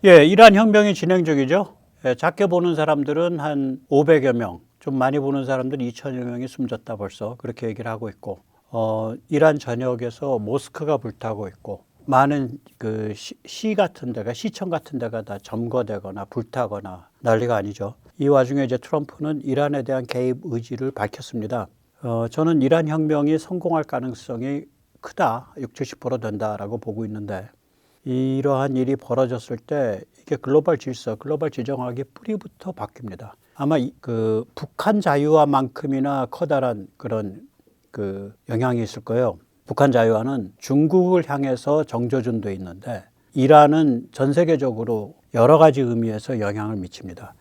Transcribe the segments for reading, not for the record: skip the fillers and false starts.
예, 이란 혁명이 진행 중이죠. 예, 작게 보는 사람들은 한 500여 명, 좀 많이 보는 사람들은 2천여 명이 숨졌다 벌써 그렇게 얘기를 하고 있고, 이란 전역에서 모스크가 불타고 있고, 많은 그 시 같은 데가, 시청 같은 데가 다 점거되거나 불타거나 난리가 아니죠. 이 와중에 이제 트럼프는 이란에 대한 개입 의지를 밝혔습니다. 저는 이란 혁명이 성공할 가능성이 크다, 60, 70% 된다라고 보고 있는데, 이러한 일이 벌어졌을 때 이게 글로벌 질서, 글로벌 지정학의 뿌리부터 바뀝니다. 아마 그 북한 자유화만큼이나 커다란 그런 그 영향이 있을 거예요. 북한 자유화는 중국을 향해서 정조준돼 있는데 이란은 전 세계적으로 여러 가지 의미에서 영향을 미칩니다.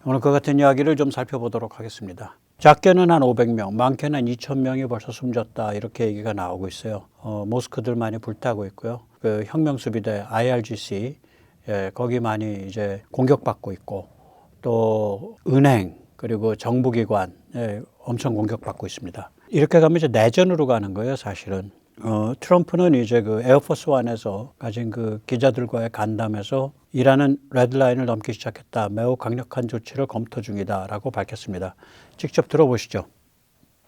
오늘 그 같은 이야기를 좀 살펴보도록 하겠습니다. 작게는 한 500명, 많게는 한 2,000명이 벌써 숨졌다 이렇게 얘기가 나오고 있어요. 모스크들 많이 불타고 있고요. 그 혁명수비대 IRGC 거기 많이 이제 공격받고 있고 또 은행 그리고 정부기관 엄청 공격받고 있습니다. 이렇게 가면 이제 내전으로 가는 거예요, 사실은. 트럼프는 이제 그 에어포스 원에서 가진 그 기자들과의 간담회에서 이란은 레드라인을 넘기 시작했다. 매우 강력한 조치를 검토 중이다라고 밝혔습니다. 직접 들어보시죠.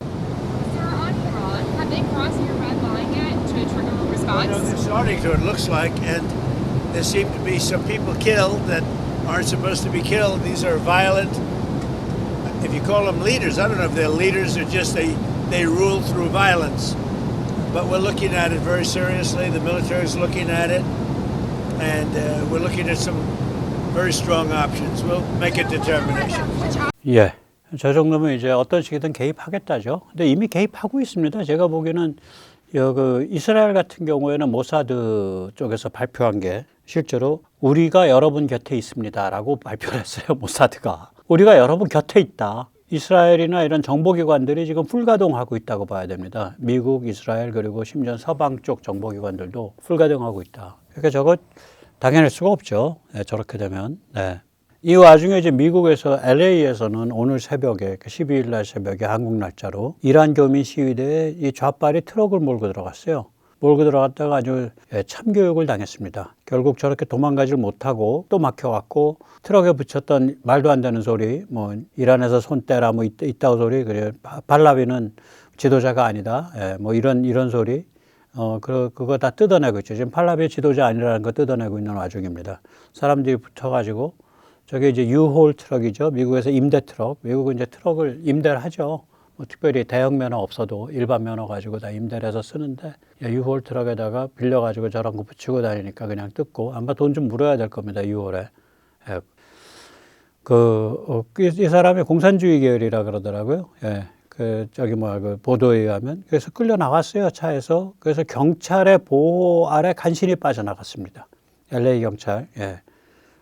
Sir, on Iran, have they crossed your red line yet to trigger a Well, response? no, they're starting to, it looks like, and there seem to be some people killed that aren't supposed to be killed. These are violent, if you call them leaders, I don't know if they're leaders or just they rule through violence. But we're looking at it very seriously. The military is looking at it, and we're looking at some very strong options. We'll make a determination. 예. 저 정도면 이제 어떤 식이든 개입하겠다죠. 근데 이미 개입하고 있습니다. 제가 보기에는 그 이스라엘 같은 경우에는 모사드 쪽에서 발표한 게 실제로 우리가 여러분 곁에 있습니다라고 발표를 했어요. 모사드가. 우리가 여러분 곁에 있다. 이스라엘이나 이런 정보기관들이 지금 풀가동하고 있다고 봐야 됩니다. 미국, 이스라엘 그리고 심지어 서방 쪽 정보기관들도 풀가동하고 있다. 그러니까 저거 당연할 수가 없죠. 네, 저렇게 되면. 네. 이 와중에 이제 미국에서 LA에서는 오늘 새벽에 12일 날 새벽에 한국 날짜로 이란 교민 시위대에 이 좌빨이 트럭을 몰고 들어갔어요. 몰고 들어갔다가 아주 참교육을 당했습니다. 결국 저렇게 도망가질 못하고 또 막혀갖고 트럭에 붙였던 말도 안 되는 소리, 뭐 이란에서 손 떼라 뭐 이따 소리, 그래 팔라비는 지도자가 아니다, 뭐 이런 소리, 그거 다 뜯어내고 있죠. 지금 팔라비 지도자 아니라는 거 뜯어내고 있는 와중입니다. 사람들이 붙어가지고 저게 이제 유홀 트럭이죠. 미국에서 임대 트럭. 미국은 이제 트럭을 임대를 하죠. 뭐 특별히 대형 면허 없어도 일반 면허 가지고 다 임대를 해서 쓰는데 유홀 트럭에다가 빌려가지고 저런 거 붙이고 다니니까 그냥 뜯고 아마 돈 좀 물어야 될 겁니다. 유홀에. 이 사람이 공산주의 계열이라 그러더라고요. 그 보도에 의하면. 그래서 끌려 나갔어요. 차에서. 그래서 경찰의 보호 아래 간신히 빠져나갔습니다. LA 경찰.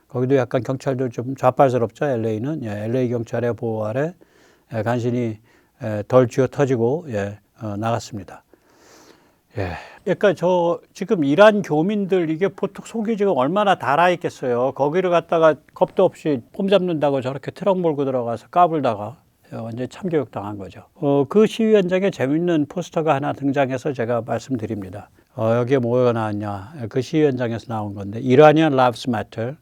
거기도 약간 경찰도 좀 좌빨스럽죠. LA는. LA 경찰의 보호 아래 간신히 덜 쥐어 터지고 나갔습니다. 그러니까 저 지금 이란 교민들 이게 보통 속이 지금 얼마나 달아 있겠어요. 거기를 갔다가 겁도 없이 폼 잡는다고 저렇게 트럭 몰고 들어가서 까불다가 완전히 참교육 당한 거죠. 그 시위 현장에 재밌는 포스터가 하나 등장해서 제가 말씀드립니다. 여기에 뭐가 나왔냐. 그 시위 현장에서 나온 건데 Iranian lives matter.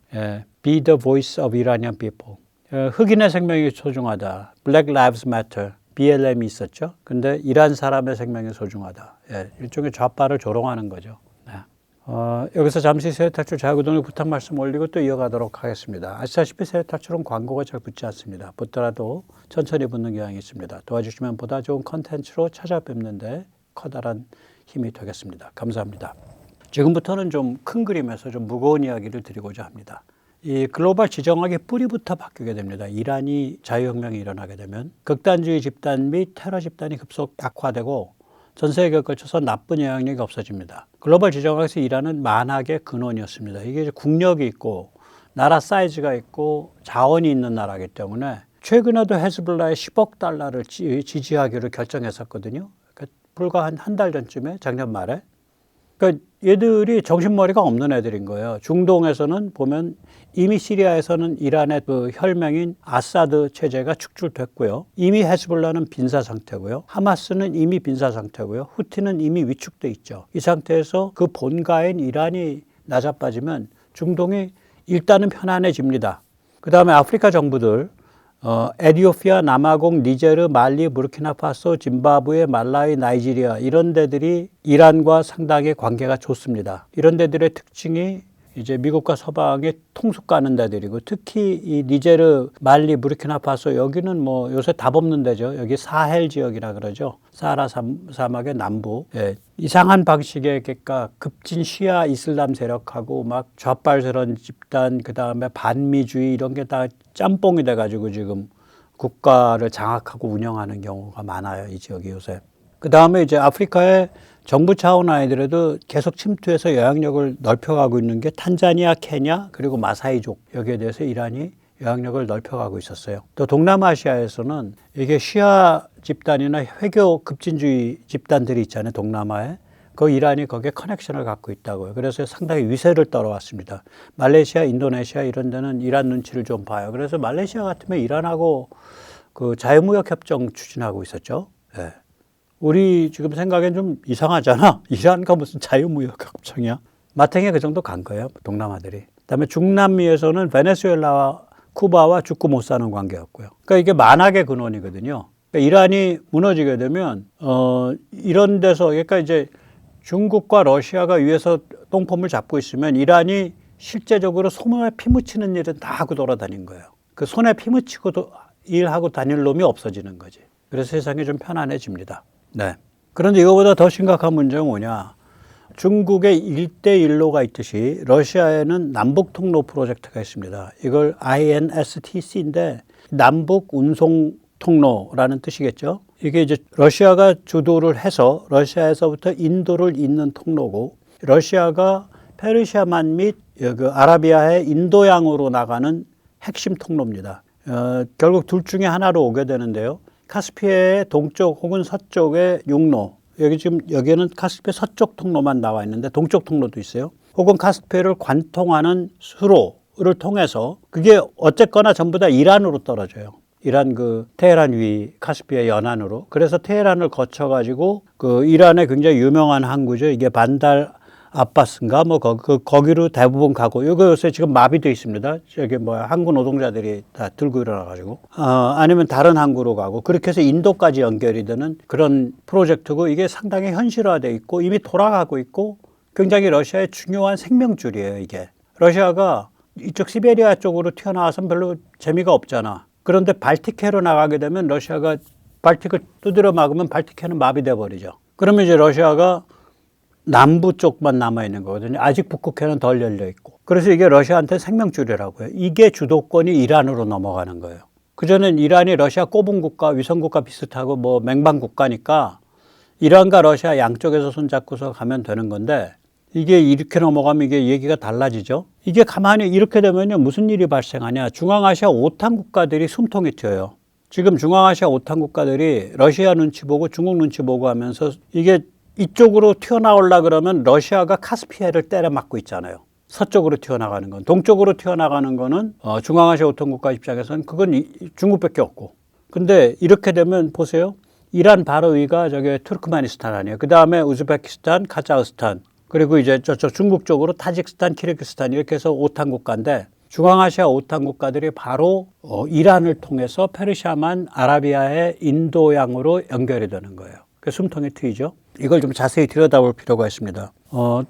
Be the voice of Iranian people. 흑인의 생명이 소중하다. Black lives matter. BLM이 있었죠. 근데 이란 사람의 생명이 소중하다. 일종의 좌빨을 조롱하는 거죠. 여기서 잠시 세대탈출 자유구동의 부탁 말씀 올리고 또 이어가도록 하겠습니다. 아시다시피 세대탈출은 광고가 잘 붙지 않습니다. 붙더라도 천천히 붙는 경향이 있습니다. 도와주시면 보다 좋은 컨텐츠로 찾아뵙는데 커다란 힘이 되겠습니다. 감사합니다. 지금부터는 좀 큰 그림에서 좀 무거운 이야기를 드리고자 합니다. 이 글로벌 지정학의 뿌리부터 바뀌게 됩니다. 이란이 자유혁명이 일어나게 되면 극단주의 집단 및 테러 집단이 급속 약화되고 전 세계에 걸쳐서 나쁜 영향력이 없어집니다. 글로벌 지정학에서 이란은 만학의 근원이었습니다. 이게 이제 국력이 있고 나라 사이즈가 있고 자원이 있는 나라이기 때문에 최근에도 헤즈볼라에 10억 달러를 지지하기로 결정했었거든요. 그러니까 불과 한 달 전쯤에 작년 말에. 그러니까 얘들이 정신머리가 없는 애들인 거예요. 중동에서는 보면 이미 시리아에서는 이란의 그 혈맹인 아사드 체제가 축출됐고요. 이미 헤즈볼라는 빈사 상태고요. 하마스는 이미 빈사 상태고요. 후티는 이미 위축돼 있죠. 이 상태에서 그 본가인 이란이 나자빠지면 중동이 일단은 편안해집니다. 그 다음에 아프리카 정부들 에티오피아, 남아공, 니제르, 말리, 부르키나파소, 짐바브웨, 말라위, 나이지리아 이런 데들이 이란과 상당히 관계가 좋습니다. 이런 데들의 특징이 이제 미국과 서방의 통수 가는 데들이고 특히 이 니제르, 말리, 부르키나파소 여기는 뭐 요새 답 없는 데죠. 여기 사헬 지역이라 그러죠. 사하라 사막의 남부. 예. 이상한 방식의 그러니까 급진 시아 이슬람 세력하고 막 좌빨스러운 집단 그다음에 반미주의 이런 게 다 짬뽕이 돼가지고 지금 국가를 장악하고 운영하는 경우가 많아요. 이 지역이 요새. 그다음에 이제 아프리카의 정부 차원 아니더라도 계속 침투해서 영향력을 넓혀가고 있는 게 탄자니아, 케냐 그리고 마사이족 여기에 대해서 이란이 영향력을 넓혀가고 있었어요. 또 동남아시아에서는 이게 시아 집단이나 회교 급진주의 집단들이 있잖아요. 동남아에. 그 이란이 거기에 커넥션을 갖고 있다고요. 그래서 상당히 위세를 떨어왔습니다. 말레이시아, 인도네시아 이런 데는 이란 눈치를 좀 봐요. 그래서 말레이시아 같으면 이란하고 그 자유무역 협정 추진하고 있었죠. 예. 우리 지금 생각엔 좀 이상하잖아. 이란과 무슨 자유무역 협정이야. 마탱에 그 정도 간 거예요. 동남아들이. 그다음에 중남미에서는 베네수엘라와 쿠바와 죽고 못 사는 관계였고요. 그러니까 이게 만악의 근원이거든요. 그러니까 이란이 무너지게 되면 이런 데서 그러니까 이제 중국과 러시아가 위에서 똥폼을 잡고 있으면 이란이 실제적으로 손에 피 묻히는 일은 다 하고 돌아다닌 거예요. 그 손에 피 묻히고 일하고 다닐 놈이 없어지는 거지. 그래서 세상이 좀 편안해집니다. 네. 그런데 이거보다 더 심각한 문제는 뭐냐. 중국의 1대1로가 있듯이 러시아에는 남북 통로 프로젝트가 있습니다. 이걸 INSTC인데 남북 운송 통로라는 뜻이겠죠. 이게 이제 러시아가 주도를 해서 러시아에서부터 인도를 잇는 통로고 러시아가 페르시아만 및 그 아라비아의 인도양으로 나가는 핵심 통로입니다. 결국 둘 중에 하나로 오게 되는데요. 카스피해의 동쪽 혹은 서쪽의 육로 여기 지금 여기에는 카스피해 서쪽 통로만 나와 있는데 동쪽 통로도 있어요. 혹은 카스피해를 관통하는 수로를 통해서 그게 어쨌거나 전부 다 이란으로 떨어져요. 이란 그 테헤란 위 카스피해 연안으로. 그래서 테헤란을 거쳐 가지고 그 이란의 굉장히 유명한 항구죠. 이게 반달 아바스인가 뭐 거기로 대부분 가고 이거 요새 지금 마비돼 있습니다. 저기 뭐 항구 노동자들이 다 들고 일어나 가지고 아니면 다른 항구로 가고 그렇게 해서 인도까지 연결이 되는 그런 프로젝트고 이게 상당히 현실화돼 있고 이미 돌아가고 있고 굉장히 러시아의 중요한 생명줄이에요. 이게 러시아가 이쪽 시베리아 쪽으로 튀어나와서는 별로 재미가 없잖아. 그런데 발틱해로 나가게 되면 러시아가 발틱을 두드려 막으면 발틱해는 마비돼 버리죠. 그러면 이제 러시아가 남부 쪽만 남아있는 거거든요. 아직 북극해는 덜 열려있고. 그래서 이게 러시아한테 생명줄이라고요. 이게 주도권이 이란으로 넘어가는 거예요. 그전엔 이란이 러시아 꼬붕 국가, 위성 국가 비슷하고 뭐 맹방 국가니까 이란과 러시아 양쪽에서 손잡고서 가면 되는 건데 이게 이렇게 넘어가면 이게 얘기가 달라지죠. 이게 가만히 이렇게 되면요. 무슨 일이 발생하냐. 중앙아시아 5탄 국가들이 숨통이 튀어요. 지금 중앙아시아 5탄 국가들이 러시아 눈치 보고 중국 눈치 보고 하면서 이게 이쪽으로 튀어나오려 그러면 러시아가 카스피해를 때려 맞고 있잖아요. 서쪽으로 튀어나가는 건. 동쪽으로 튀어나가는 거는 중앙아시아 5탄 국가 입장에서는 그건 중국밖에 없고. 근데 이렇게 되면 보세요. 이란 바로 위가 저기 투르크메니스탄 아니에요. 그 다음에 우즈베키스탄, 카자흐스탄. 그리고 이제 저쪽 중국 쪽으로 타직스탄, 키르기스탄 이렇게 해서 5탄 국가인데 중앙아시아 5탄 국가들이 바로 이란을 통해서 페르시아만 아라비아의 인도양으로 연결이 되는 거예요. 그 숨통이 트이죠. 이걸 좀 자세히 들여다볼 필요가 있습니다.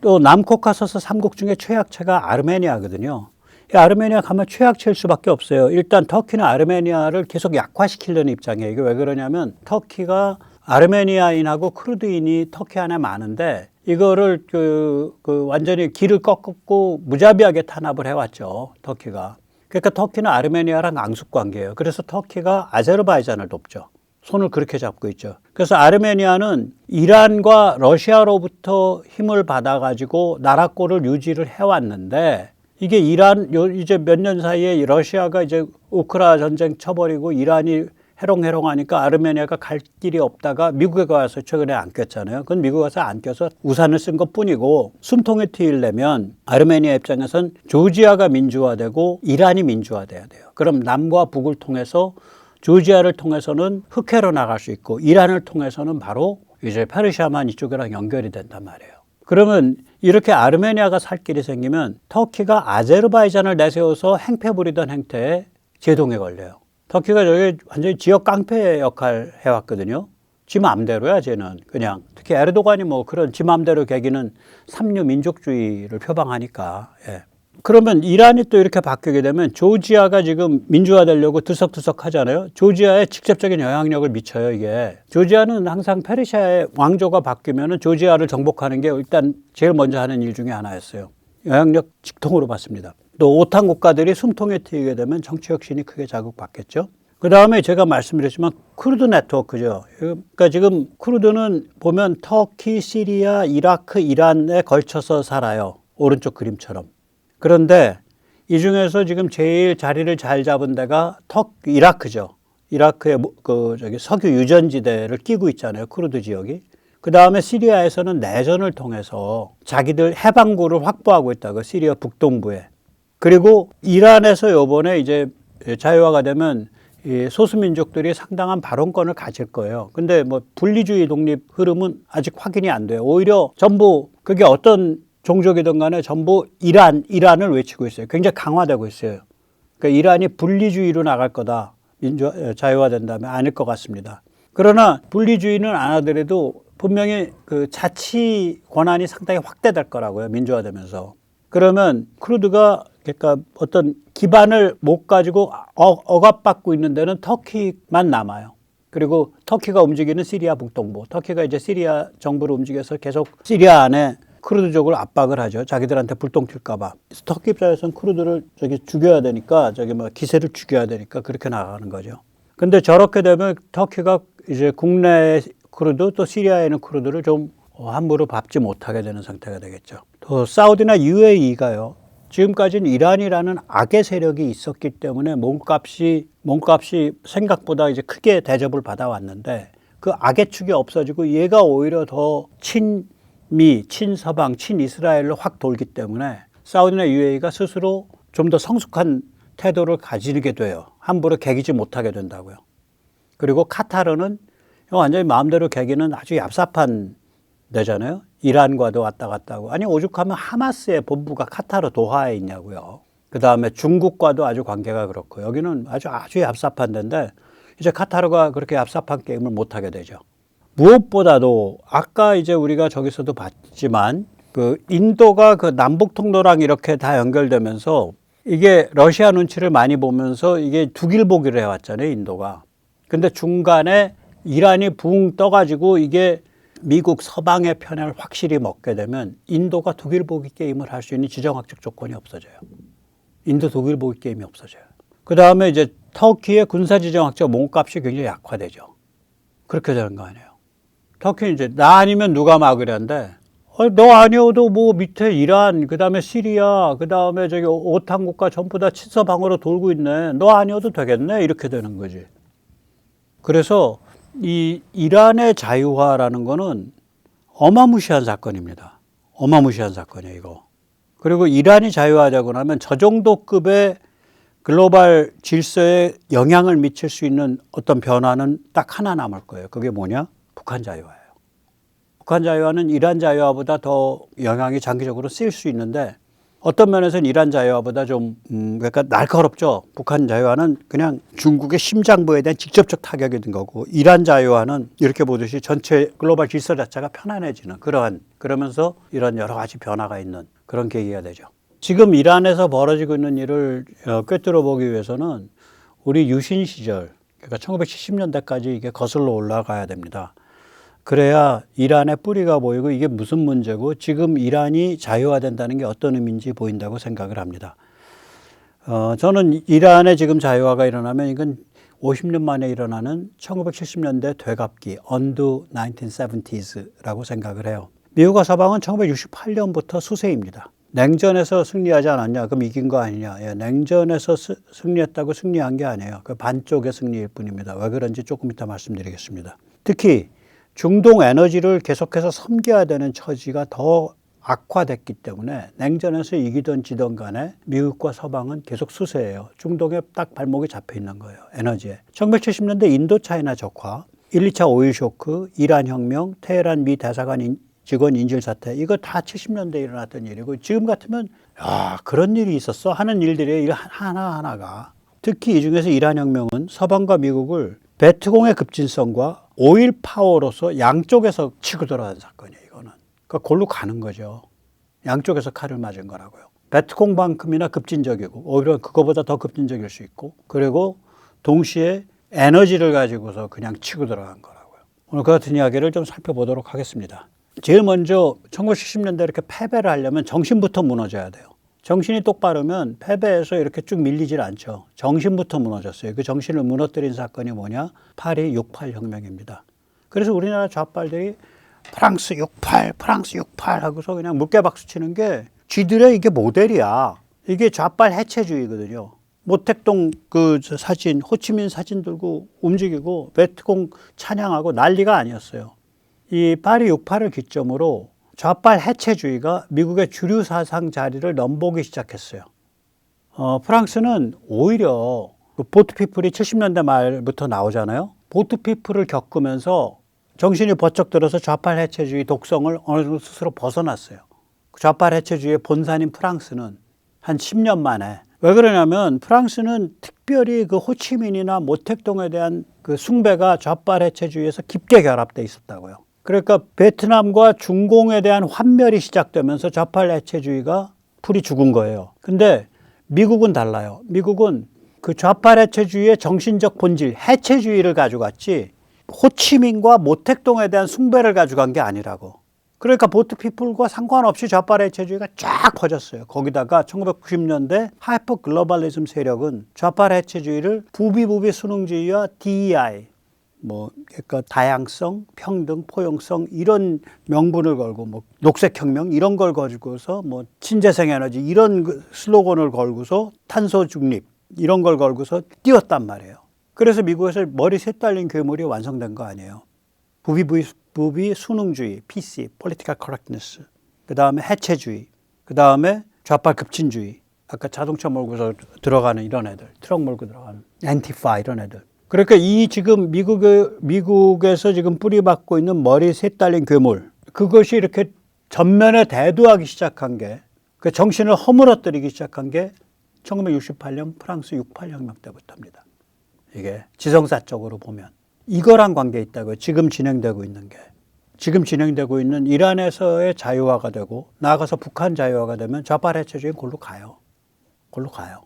또 남코카서스 3국 중에 최약체가 아르메니아거든요. 이 아르메니아 가면 최약체일 수밖에 없어요. 일단 터키는 아르메니아를 계속 약화시키려는 입장이에요. 이게 왜 그러냐면 터키가 아르메니아인하고 크루드인이 터키 안에 많은데 이거를 완전히 길을 꺾고 무자비하게 탄압을 해왔죠. 터키가. 그러니까 터키는 아르메니아랑 앙숙 관계예요. 그래서 터키가 아제르바이잔을 돕죠. 손을 그렇게 잡고 있죠. 그래서 아르메니아는 이란과 러시아로부터 힘을 받아가지고 나라꼴을 유지를 해왔는데 이게 이제 몇 년 사이에 러시아가 이제 우크라 전쟁 쳐버리고 이란이 해롱해롱하니까 아르메니아가 갈 길이 없다가 미국에 가서 최근에 안 꼈잖아요. 그건 미국에 가서 안 껴서 우산을 쓴 것 뿐이고 숨통에 트이려면 아르메니아 입장에선 조지아가 민주화되고 이란이 민주화돼야 돼요. 그럼 남과 북을 통해서 조지아를 통해서는 흑해로 나갈 수 있고 이란을 통해서는 바로 이제 페르시아만 이쪽이랑 연결이 된단 말이에요. 그러면 이렇게 아르메니아가 살 길이 생기면 터키가 아제르바이잔을 내세워서 행패 부리던 행태에 제동에 걸려요. 터키가 저게 완전히 지역 깡패 역할 해왔거든요. 지 맘대로야, 쟤는. 그냥. 특히 에르도간이 뭐 그런 지 맘대로 개기는 삼류 민족주의를 표방하니까. 예. 그러면 이란이 또 이렇게 바뀌게 되면 조지아가 지금 민주화되려고 들썩들썩 하잖아요. 조지아에 직접적인 영향력을 미쳐요, 이게. 조지아는 항상 페르시아의 왕조가 바뀌면은 조지아를 정복하는 게 일단 제일 먼저 하는 일 중에 하나였어요. 영향력 직통으로 받습니다. 또 오탄 국가들이 숨통에 트이게 되면 정치 혁신이 크게 자극받겠죠. 그 다음에 제가 말씀드렸지만 쿠르드 네트워크죠. 그러니까 지금 쿠르드는 보면 터키, 시리아, 이라크, 이란에 걸쳐서 살아요. 오른쪽 그림처럼. 그런데 이 중에서 지금 제일 자리를 잘 잡은 데가 이라크죠. 이라크의 석유 유전지대를 끼고 있잖아요. 쿠르드 지역이. 그 다음에 시리아에서는 내전을 통해서 자기들 해방구를 확보하고 있다고, 시리아 북동부에. 그리고 이란에서 요번에 이제 자유화가 되면 이 소수민족들이 상당한 발언권을 가질 거예요. 근데 뭐 분리주의 독립 흐름은 아직 확인이 안 돼요. 오히려 전부 그게 어떤 종족이든 간에 전부 이란을 외치고 있어요. 굉장히 강화되고 있어요. 그러니까 이란이 분리주의로 나갈 거다. 자유화된다면 아닐 것 같습니다. 그러나 분리주의는 안 하더라도 분명히 그 자치 권한이 상당히 확대될 거라고요. 민주화되면서. 그러면 쿠르드가 그러니까 어떤 기반을 못 가지고 억압받고 있는 데는 터키만 남아요. 그리고 터키가 움직이는 시리아 북동부. 터키가 이제 시리아 정부를 움직여서 계속 시리아 안에 쿠르드족을 압박을 하죠. 자기들한테 불똥 튈까봐. 터키 입장에서는 쿠르드를 죽여야 되니까, 기세를 죽여야 되니까 그렇게 나가는 거죠. 근데 저렇게 되면 터키가 이제 국내 쿠르드 또 시리아에 있는 쿠르드를 좀 함부로 밟지 못하게 되는 상태가 되겠죠. 또 사우디나 UAE가요. 지금까지는 이란이라는 악의 세력이 있었기 때문에 몸값이 생각보다 이제 크게 대접을 받아왔는데 그 악의 축이 없어지고 얘가 오히려 더 친미, 친서방, 친이스라엘로 확 돌기 때문에 사우디나 UAE가 스스로 좀 더 성숙한 태도를 가지게 돼요. 함부로 개기지 못하게 된다고요. 그리고 카타르는 완전히 마음대로 개기는 아주 얍삽한 데잖아요. 이란과도 왔다 갔다 하고. 아니 오죽하면 하마스의 본부가 카타르 도하에 있냐고요. 그 다음에 중국과도 아주 관계가 그렇고 여기는 아주 얍삽한 데인데 이제 카타르가 그렇게 얍삽한 게임을 못하게 되죠. 무엇보다도 아까 이제 우리가 저기서도 봤지만 그 인도가 그 남북 통로랑 이렇게 다 연결되면서 이게 러시아 눈치를 많이 보면서 이게 두길보기를 해왔잖아요, 인도가. 근데 중간에 이란이 붕 떠가지고 이게 미국 서방의 편을 확실히 먹게 되면 인도가 독일보기 게임을 할 수 있는 지정학적 조건이 없어져요. 인도 독일보기 게임이 없어져요. 그 다음에 이제 터키의 군사지정학적 몸값이 굉장히 약화되죠. 그렇게 되는 거 아니에요. 터키는 이제 나 아니면 누가 막으려는데 너 아니어도 뭐 밑에 이란, 그 다음에 시리아, 그 다음에 저기 오탄 국가 전부 다 친서방으로 돌고 있네. 너 아니어도 되겠네. 이렇게 되는 거지. 그래서 이 이란의 자유화라는 거는 어마무시한 사건입니다. 어마무시한 사건이에요, 이거. 그리고 이란이 자유화되고 나면 저 정도 급의 글로벌 질서에 영향을 미칠 수 있는 어떤 변화는 딱 하나 남을 거예요. 그게 뭐냐? 북한 자유화예요. 북한 자유화는 이란 자유화보다 더 영향이 장기적으로 쓰일 수 있는데 어떤 면에서는 이란 자유화보다 좀 그러니까 날카롭죠. 북한 자유화는 그냥 중국의 심장부에 대한 직접적 타격이 된 거고 이란 자유화는 이렇게 보듯이 전체 글로벌 질서 자체가 편안해지는 그러면서 이런 여러 가지 변화가 있는 그런 계기가 되죠. 지금 이란에서 벌어지고 있는 일을 꿰뚫어 보기 위해서는 우리 유신 시절 그러니까 1970년대까지 이게 거슬러 올라가야 됩니다. 그래야 이란의 뿌리가 보이고 이게 무슨 문제고 지금 이란이 자유화된다는 게 어떤 의미인지 보인다고 생각을 합니다. 저는 이란의 지금 자유화가 일어나면 이건 50년 만에 일어나는 1970년대 되갚기, undo 1970s라고 생각을 해요. 미국과 서방은 1968년부터 수세입니다. 냉전에서 승리하지 않았냐? 그럼 이긴 거 아니냐? 예, 냉전에서 승리했다고 승리한 게 아니에요. 그 반쪽의 승리일 뿐입니다. 왜 그런지 조금 이따 말씀드리겠습니다. 특히 중동 에너지를 계속해서 섬겨야 되는 처지가 더 악화됐기 때문에 냉전에서 이기던 지던 간에 미국과 서방은 계속 수세예요. 중동에 딱 발목이 잡혀 있는 거예요. 에너지에. 1970년대 인도 차이나 적화, 1, 2차 오일 쇼크, 이란 혁명, 테헤란 미 대사관 직원 인질 사태, 이거 다 70년대에 일어났던 일이고 지금 같으면 야, 그런 일이 있었어 하는 일들이 하나하나가. 특히 이 중에서 이란 혁명은 서방과 미국을 베트공의 급진성과 오일 파워로서 양쪽에서 치고 들어간 사건이에요. 이거는. 그러니까 골로 가는 거죠. 양쪽에서 칼을 맞은 거라고요. 베트공만큼이나 급진적이고 오히려 그거보다 더 급진적일 수 있고 그리고 동시에 에너지를 가지고서 그냥 치고 들어간 거라고요. 오늘 그 같은 이야기를 좀 살펴보도록 하겠습니다. 제일 먼저 1970년대 이렇게 패배를 하려면 정신부터 무너져야 돼요. 정신이 똑바르면 패배해서 이렇게 쭉 밀리질 않죠. 정신부터 무너졌어요. 그 정신을 무너뜨린 사건이 뭐냐? 파리 68 혁명입니다. 그래서 우리나라 좌빨들이 프랑스 68, 프랑스 68 하고서 그냥 물개박수 치는 게 쥐들의 이게 모델이야. 이게 좌빨 해체주의거든요. 모택동 그 사진, 호치민 사진 들고 움직이고 베트공 찬양하고 난리가 아니었어요. 이 파리 68을 기점으로 좌빨 해체주의가 미국의 주류 사상 자리를 넘보기 시작했어요. 프랑스는 오히려 그 보트피플이 70년대 말부터 나오잖아요. 보트피플을 겪으면서 정신이 번쩍 들어서 좌빨 해체주의 독성을 어느 정도 스스로 벗어났어요. 좌빨 해체주의의 본산인 프랑스는 한 10년 만에. 왜 그러냐면 프랑스는 특별히 그 호치민이나 모택동에 대한 그 숭배가 좌빨 해체주의에서 깊게 결합돼 있었다고요. 그러니까 베트남과 중공에 대한 환멸이 시작되면서 좌빨 해체주의가 풀이 죽은 거예요. 근데 미국은 달라요. 미국은 그 좌빨 해체주의의 정신적 본질, 해체주의를 가져갔지 호치민과 모택동에 대한 숭배를 가져간 게 아니라고. 그러니까 보트피플과 상관없이 좌빨 해체주의가 쫙 퍼졌어요. 거기다가 1990년대 하이퍼 글로벌리즘 세력은 좌빨 해체주의를 부비부비 수능주의와 DEI, 그러니까 다양성, 평등, 포용성 이런 명분을 걸고 녹색혁명 이런 걸 가지고서 친재생에너지 이런 슬로건을 걸고서 탄소 중립 이런 걸 걸고서 띄웠단 말이에요. 그래서 미국에서 머리 셋 달린 괴물이 완성된 거 아니에요. 부비 수능주의, PC, Political Correctness, 그 다음에 해체주의, 그 다음에 좌빨 급진주의, 아까 자동차 몰고서 들어가는 이런 애들, 트럭 몰고 들어가는 엔티파 이런 애들. 그러니까 이 지금 미국에서 지금 뿌리박고 있는 머리 셋 달린 괴물, 그것이 이렇게 전면에 대두하기 시작한 게, 그 정신을 허물어뜨리기 시작한 게 1968년 프랑스 68 혁명 때부터입니다. 이게 지성사적으로 보면. 이거랑 관계 있다고요. 지금 진행되고 있는 게. 지금 진행되고 있는 이란에서의 자유화가 되고 나아가서 북한 자유화가 되면 좌빨 해체주의는 골로 가요. 골로 가요.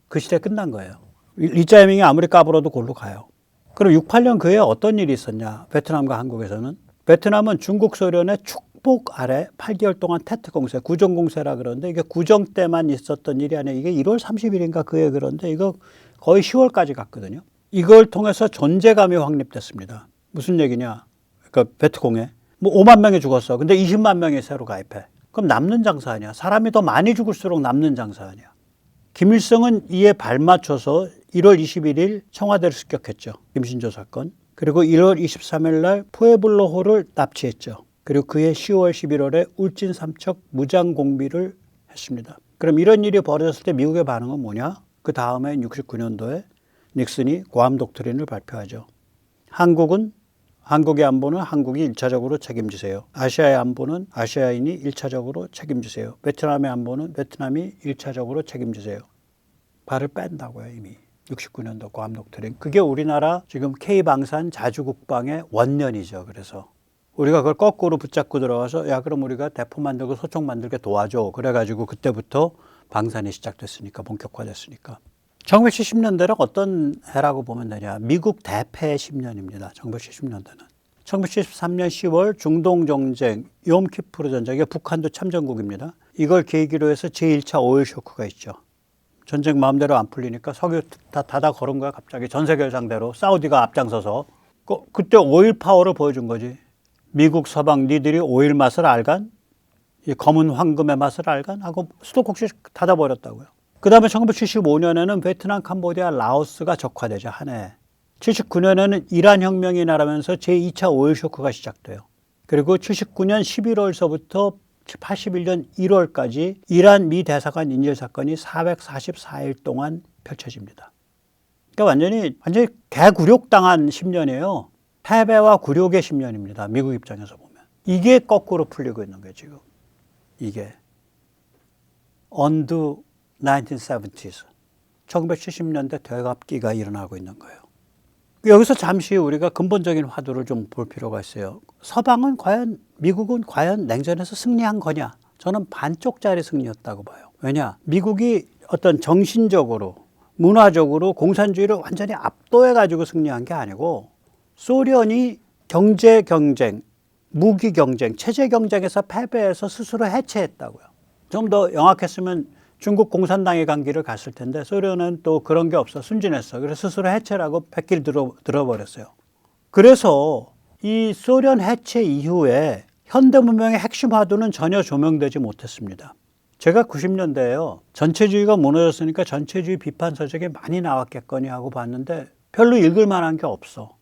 그 시대 끝난 거예요. 리짜이밍이 아무리 까불어도 골로 가요. 그럼 68년 그해 어떤 일이 있었냐? 베트남과 한국에서는. 베트남은 중국 소련의 축복 아래 8개월 동안 테트 공세, 구정 공세라 그러는데 이게 구정 때만 있었던 일이 아니라 이게 1월 30일인가 그해 그런데 이거 거의 10월까지 갔거든요. 이걸 통해서 존재감이 확립됐습니다. 무슨 얘기냐? 그러니까 베트공에 5만 명이 죽었어. 근데 20만 명이 새로 가입해. 그럼 남는 장사 아니야. 사람이 더 많이 죽을수록 남는 장사 아니야. 김일성은 이에 발맞춰서 1월 21일 청와대를 습격했죠. 김신조 사건. 그리고 1월 23일 날 푸에블로호를 납치했죠. 그리고 그해 10월 11월에 울진 삼척 무장 공비를 했습니다. 그럼 이런 일이 벌어졌을 때 미국의 반응은 뭐냐? 그 다음에 69년도에 닉슨이 고암 독트린을 발표하죠. 한국의 안보는 한국이 1차적으로 책임지세요. 아시아의 안보는 아시아인이 1차적으로 책임지세요. 베트남의 안보는 베트남이 1차적으로 책임지세요. 발을 뺀다고요, 이미. 69년도 고암 독트린. 그게 우리나라 지금 K방산 자주국방의 원년이죠. 그래서 우리가 그걸 거꾸로 붙잡고 들어가서 야 그럼 우리가 대포 만들고 소총 만들게 도와줘. 그래가지고 그때부터 방산이 시작됐으니까 본격화됐으니까. 1970년대는 어떤 해라고 보면 되냐. 미국 대패 10년입니다. 1970년대는. 1973년 10월 중동정쟁, 욤키프르 전쟁에 북한도 참전국입니다. 이걸 계기로 해서 제1차 오일 쇼크가 있죠. 전쟁 마음대로 안 풀리니까 석유 다 닫아 걸은 거야 갑자기. 전 세계를 상대로 사우디가 앞장서서. 그때 오일 파워를 보여준 거지. 미국 서방 니들이 오일 맛을 알간? 이 검은 황금의 맛을 알간? 하고 수도꼭지 닫아버렸다고요. 그 다음에 1975년에는 베트남, 캄보디아, 라오스가 적화되죠. 한 해. 79년에는 이란 혁명이 날아면서 제2차 오일 쇼크가 시작돼요. 그리고 79년 11월서부터 81년 1월까지 이란 미 대사관 인질 사건이 444일 동안 펼쳐집니다. 그러니까 완전히 개굴욕당한 10년이에요. 패배와 굴욕의 10년입니다. 미국 입장에서 보면. 이게 거꾸로 풀리고 있는 거예요, 지금. 이게. 언두 1970s. 1970년대 되갚기가 일어나고 있는 거예요. 여기서 잠시 우리가 근본적인 화두를 좀 볼 필요가 있어요. 서방은 과연, 미국은 과연 냉전에서 승리한 거냐? 저는 반쪽짜리 승리였다고 봐요. 왜냐? 미국이 어떤 정신적으로, 문화적으로 공산주의를 완전히 압도해가지고 승리한 게 아니고, 소련이 경제 경쟁, 무기 경쟁, 체제 경쟁에서 패배해서 스스로 해체했다고요. 좀 더 영악했으면 중국 공산당의 관계를 갔을 텐데, 소련은 또 그런 게 없어 순진했어. 그래서 스스로 해체라고 뱃길 들어버렸어요. 그래서 이 소련 해체 이후에 현대문명의 핵심 화두는 전혀 조명되지 못했습니다. 제가 90년대에요. 전체주의가 무너졌으니까 전체주의 비판 서적이 많이 나왔겠거니 하고 봤는데 별로 읽을 만한 게 없어.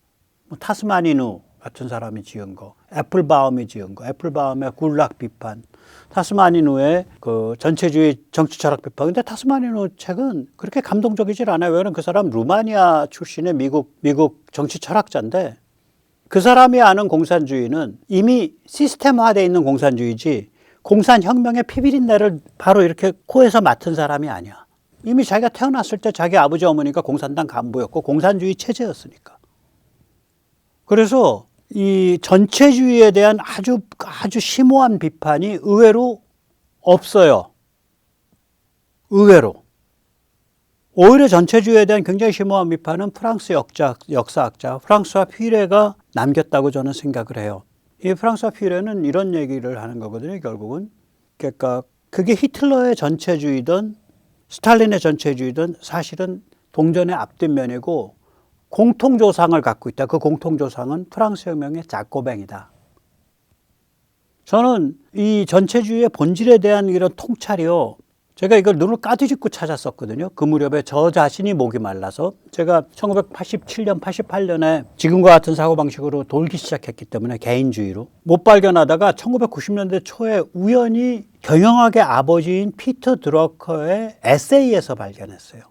뭐 타스마니누 같은 사람이 지은 거, 애플바움이 지은 거, 애플바움의 굴락 비판, 타스마니누의 그 전체주의 정치 철학 비판. 근데 타스마니누 책은 그렇게 감동적이질 않아요. 왜냐면 그 사람 루마니아 출신의 미국 정치 철학자인데, 그 사람이 아는 공산주의는 이미 시스템화되어 있는 공산주의지, 공산혁명의 피비린내를 바로 이렇게 코에서 맡은 사람이 아니야. 이미 자기가 태어났을 때 자기 아버지 어머니가 공산당 간부였고 공산주의 체제였으니까. 그래서 이 전체주의에 대한 아주 심오한 비판이 의외로 없어요. 의외로. 오히려 전체주의에 대한 굉장히 심오한 비판은 프랑스 역사학자 프랑스와 퓨레가 남겼다고 저는 생각을 해요. 이 프랑스와 퓨레는 이런 얘기를 하는 거거든요, 결국은. 그러니까 그게 히틀러의 전체주의든 스탈린의 전체주의든 사실은 동전의 앞뒷면이고 공통조상을 갖고 있다. 그 공통조상은 프랑스 혁명의 자코뱅이다. 저는 이 전체주의의 본질에 대한 이런 통찰이요, 제가 이걸 눈을 까뒤집고 찾았었거든요. 그 무렵에 저 자신이 목이 말라서 제가 1987년, 88년에 지금과 같은 사고방식으로 돌기 시작했기 때문에 개인주의로 못 발견하다가 1990년대 초에 우연히 경영학의 아버지인 피터 드러커의 에세이에서 발견했어요.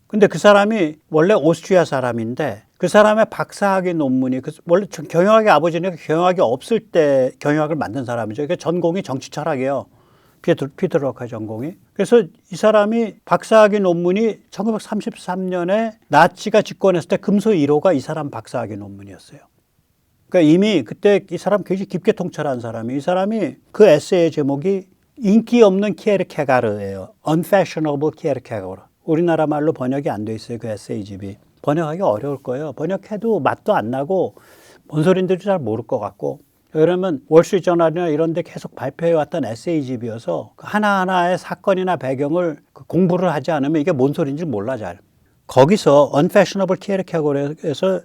근데 그 사람이 원래 오스트리아 사람인데 그 사람의 박사학위 논문이 원래 경영학의 아버지는 경영학이 없을 때 경영학을 만든 사람이죠. 그러니까 전공이 정치 철학이에요. 피터 드러커의 전공이. 그래서 이 사람이 박사학위 논문이 1933년에 나치가 집권했을 때 금소 1호가 이 사람 박사학위 논문이었어요. 그러니까 이미 그때 이 사람 굉장히 깊게 통찰한 사람이, 이 사람이 그 에세이의 제목이 인기 없는 키에르케가르예요. Unfashionable Kierkegaard. 우리나라 말로 번역이 안 돼 있어요. 그 에세이집이. 번역하기 어려울 거예요. 번역해도 맛도 안 나고 뭔 소린지도 잘 모를 것 같고. 왜냐하면 월스트리트저널이나 이런 데 계속 발표해왔던 에세이집이어서 하나하나의 사건이나 배경을 공부를 하지 않으면 이게 뭔 소리인지 몰라 잘. 거기서 Unfashionable Kierkegaard에서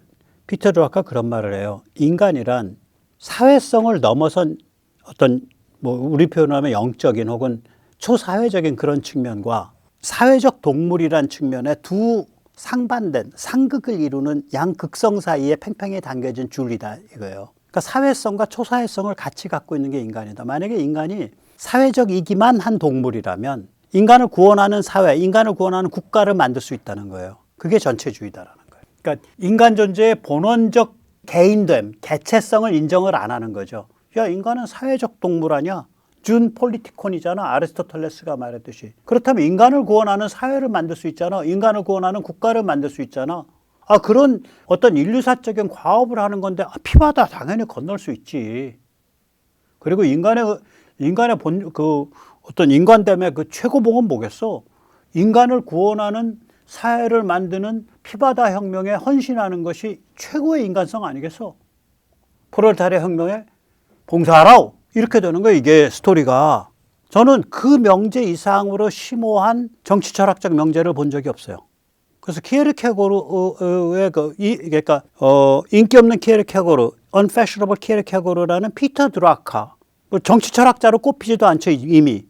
피터 드러커가 그런 말을 해요. 인간이란 사회성을 넘어선 어떤 뭐 우리 표현으로 하면 영적인 혹은 초사회적인 그런 측면과 사회적 동물이란 측면에 두 상반된 상극을 이루는 양극성 사이에 팽팽히 당겨진 줄이다 이거예요. 그러니까 사회성과 초사회성을 같이 갖고 있는 게 인간이다. 만약에 인간이 사회적이기만 한 동물이라면 인간을 구원하는 사회, 인간을 구원하는 국가를 만들 수 있다는 거예요. 그게 전체주의다라는 거예요. 그러니까 인간 존재의 본원적 개인됨, 개체성을 인정을 안 하는 거죠. 야, 인간은 사회적 동물 아니야? 준 폴리티콘이잖아. 아리스토텔레스가 말했듯이. 그렇다면 인간을 구원하는 사회를 만들 수 있잖아. 인간을 구원하는 국가를 만들 수 있잖아. 그런 어떤 인류사적인 과업을 하는 건데 피바다 당연히 건널 수 있지. 그리고 인간의 어떤 인간됨의 그 최고봉은 뭐겠어? 인간을 구원하는 사회를 만드는 피바다 혁명에 헌신하는 것이 최고의 인간성 아니겠어? 프롤레타리아 혁명에 봉사하라우! 이렇게 되는 거예요, 이게 스토리가. 저는 그 명제 이상으로 심오한 정치 철학적 명제를 본 적이 없어요. 그래서 키에르케고르의 그러니까 인기 없는 키에르케고르, Unfashionable Kierkegaard라는 피터 드라카, 정치 철학자로 꼽히지도 않죠 이미.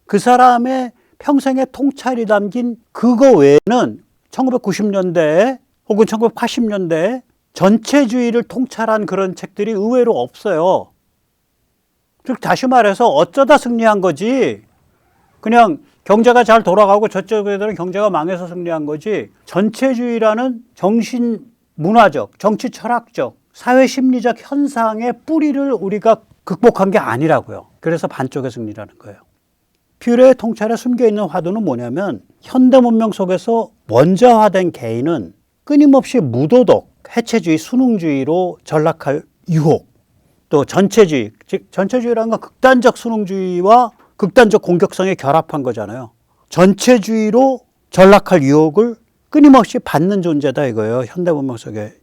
그 사람의 평생의 통찰이 담긴 그거 외에는 1990년대에 혹은 1980년대에 전체주의를 통찰한 그런 책들이 의외로 없어요. 즉 다시 말해서 어쩌다 승리한 거지. 그냥 경제가 잘 돌아가고 저쪽 애들은 경제가 망해서 승리한 거지. 전체주의라는 정신 문화적, 정치 철학적, 사회 심리적 현상의 뿌리를 우리가 극복한 게 아니라고요. 그래서 반쪽의 승리라는 거예요. 퓨레의 통찰에 숨겨있는 화두는 뭐냐면 현대 문명 속에서 원자화된 개인은 끊임없이 무도덕, 해체주의, 순응주의로 전락할 유혹, 또 전체주의, 즉 전체주의라는 건 극단적 순응주의와 극단적 공격성이 결합한 거잖아요. 전체주의로 전락할 유혹을 끊임없이 받는 존재다 이거예요. 현대 문명 속에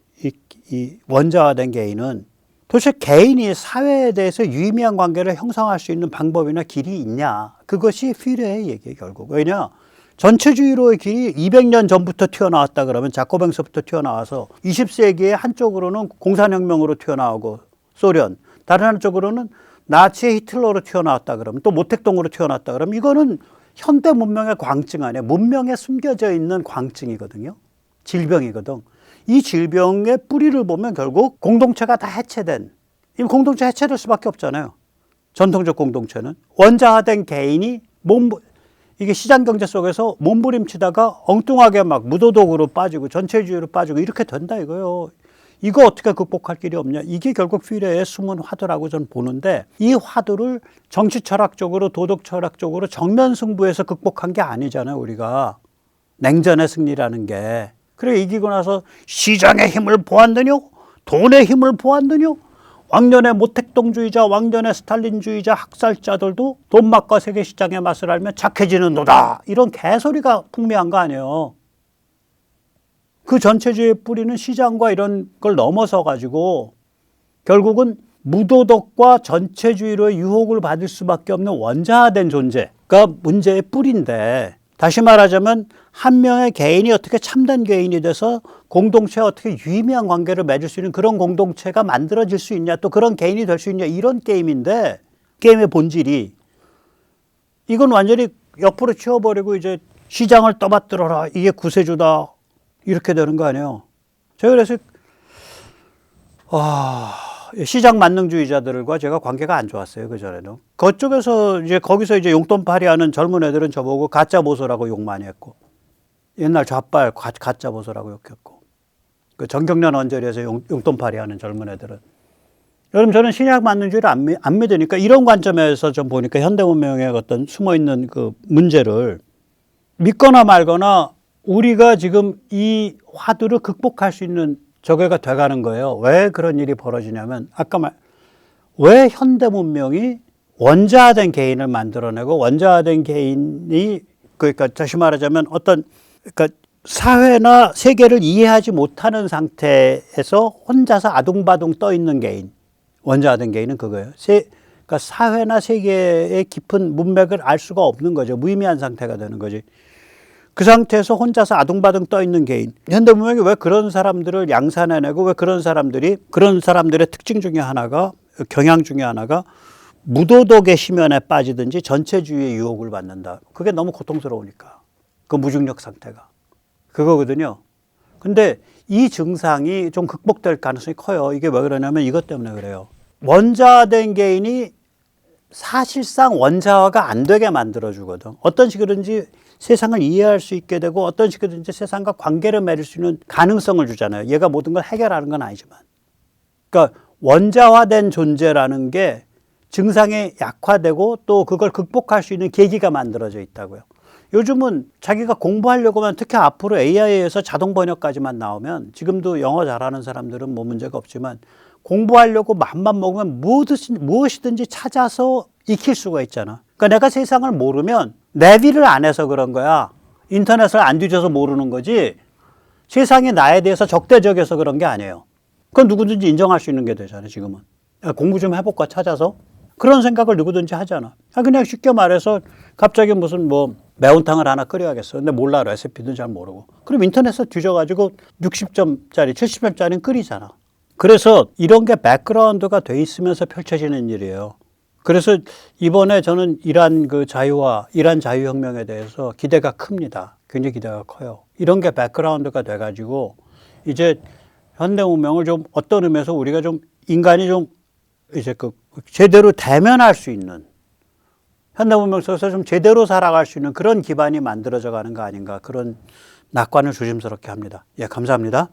이 원자화된 개인은 도대체 개인이 사회에 대해서 유의미한 관계를 형성할 수 있는 방법이나 길이 있냐. 그것이 퓨레의 얘기예요, 결국. 왜냐? 전체주의로의 길이 200년 전부터 튀어나왔다 그러면 자코뱅서부터 튀어나와서 20세기에 한쪽으로는 공산혁명으로 튀어나오고 소련, 다른 한쪽으로는 나치의 히틀러로 튀어나왔다 그러면 또 모택동으로 튀어나왔다 그러면 이거는 현대 문명의 광증 아니에요. 문명에 숨겨져 있는 광증이거든요. 질병이거든. 이 질병의 뿌리를 보면 결국 공동체가 다 해체된, 이 공동체 해체될 수밖에 없잖아요. 전통적 공동체는 원자화된 개인이 이게 시장 경제 속에서 몸부림치다가 엉뚱하게 막 무도덕으로 빠지고 전체주의로 빠지고 이렇게 된다 이거예요. 이거 어떻게 극복할 길이 없냐. 이게 결국 퓨레의 숨은 화두라고 저는 보는데 이 화두를 정치 철학적으로 도덕 철학적으로 정면 승부에서 극복한 게 아니잖아요. 우리가 냉전의 승리라는 게. 그래 이기고 나서 시장의 힘을 보았느뇨? 돈의 힘을 보았느뇨? 왕년의 모택동주의자, 왕년의 스탈린주의자, 학살자들도 돈맛과 세계시장의 맛을 알면 착해지는도다. 이런 개소리가 풍미한 거 아니에요. 그 전체주의의 뿌리는 시장과 이런 걸 넘어서 가지고 결국은 무도덕과 전체주의로의 유혹을 받을 수밖에 없는 원자화된 존재가 문제의 뿌리인데 다시 말하자면 한 명의 개인이 어떻게 참된 개인이 돼서 공동체와 어떻게 유의미한 관계를 맺을 수 있는 그런 공동체가 만들어질 수 있냐 또 그런 개인이 될 수 있냐 이런 게임인데 게임의 본질이 이건 완전히 옆으로 치워버리고 이제 시장을 떠받들어라 이게 구세주다 이렇게 되는 거 아니에요. 제가 그래서 시장 만능주의자들과 제가 관계가 안 좋았어요. 그전에는. 그쪽에서 이제 거기서 이제 용돈팔이 하는 젊은 애들은 저보고 가짜 보수라고 욕 많이 했고 옛날 좌빨 가짜 보수라고 욕했고 그 정경련 언저리에서 용돈팔이 하는 젊은 애들은 여러분 저는 신약 만능주의를 안 믿으니까 이런 관점에서 좀 보니까 현대 문명의 어떤 숨어있는 그 문제를 믿거나 말거나 우리가 지금 이 화두를 극복할 수 있는 저게가 돼가는 거예요. 왜 그런 일이 벌어지냐면 왜 현대 문명이 원자화된 개인을 만들어내고 원자화된 개인이 그러니까 다시 말하자면 그러니까 사회나 세계를 이해하지 못하는 상태에서 혼자서 아둥바둥 떠 있는 개인, 원자화된 개인은 그거예요. 그러니까 사회나 세계의 깊은 문맥을 알 수가 없는 거죠. 무의미한 상태가 되는 거지. 그 상태에서 혼자서 아둥바둥 떠 있는 개인. 현대 문명이 왜 그런 사람들을 양산해내고 왜 그런 사람들의 특징 중에 하나가 경향 중에 하나가 무도덕의 심연에 빠지든지 전체주의의 유혹을 받는다. 그게 너무 고통스러우니까. 그 무중력 상태가. 그거거든요. 근데 이 증상이 좀 극복될 가능성이 커요. 이게 왜 그러냐면 이것 때문에 그래요. 원자화된 개인이 사실상 원자화가 안 되게 만들어주거든. 어떤 식으로든지 세상을 이해할 수 있게 되고 어떤 식으로든지 세상과 관계를 맺을 수 있는 가능성을 주잖아요. 얘가 모든 걸 해결하는 건 아니지만. 그러니까 원자화된 존재라는 게 증상이 약화되고 또 그걸 극복할 수 있는 계기가 만들어져 있다고요. 요즘은 자기가 공부하려고 하면 특히 앞으로 AI에서 자동 번역까지만 나오면 지금도 영어 잘하는 사람들은 뭐 문제가 없지만 공부하려고 맘만 먹으면 무엇이든지 찾아서 익힐 수가 있잖아. 그러니까 내가 세상을 모르면 내비를 안 해서 그런 거야. 인터넷을 안 뒤져서 모르는 거지 세상이 나에 대해서 적대적이어서 그런 게 아니에요. 그건 누구든지 인정할 수 있는 게 되잖아요. 지금은. 공부 좀 해볼까 찾아서. 그런 생각을 누구든지 하잖아. 그냥 쉽게 말해서 갑자기 무슨 매운탕을 하나 끓여야겠어. 근데 몰라. 레시피도 잘 모르고. 그럼 인터넷에서 뒤져가지고 60점짜리, 70점짜리는 끓이잖아. 그래서 이런 게 백그라운드가 돼 있으면서 펼쳐지는 일이에요. 그래서 이번에 저는 이란 그 자유화, 이란 자유혁명에 대해서 기대가 큽니다. 굉장히 기대가 커요. 이런 게 백그라운드가 돼가지고 이제 현대 문명을 좀 어떤 의미에서 우리가 좀 인간이 좀 이제 그 제대로 대면할 수 있는 현대 문명 속에서 좀 제대로 살아갈 수 있는 그런 기반이 만들어져 가는 거 아닌가 그런 낙관을 조심스럽게 합니다. 예, 감사합니다.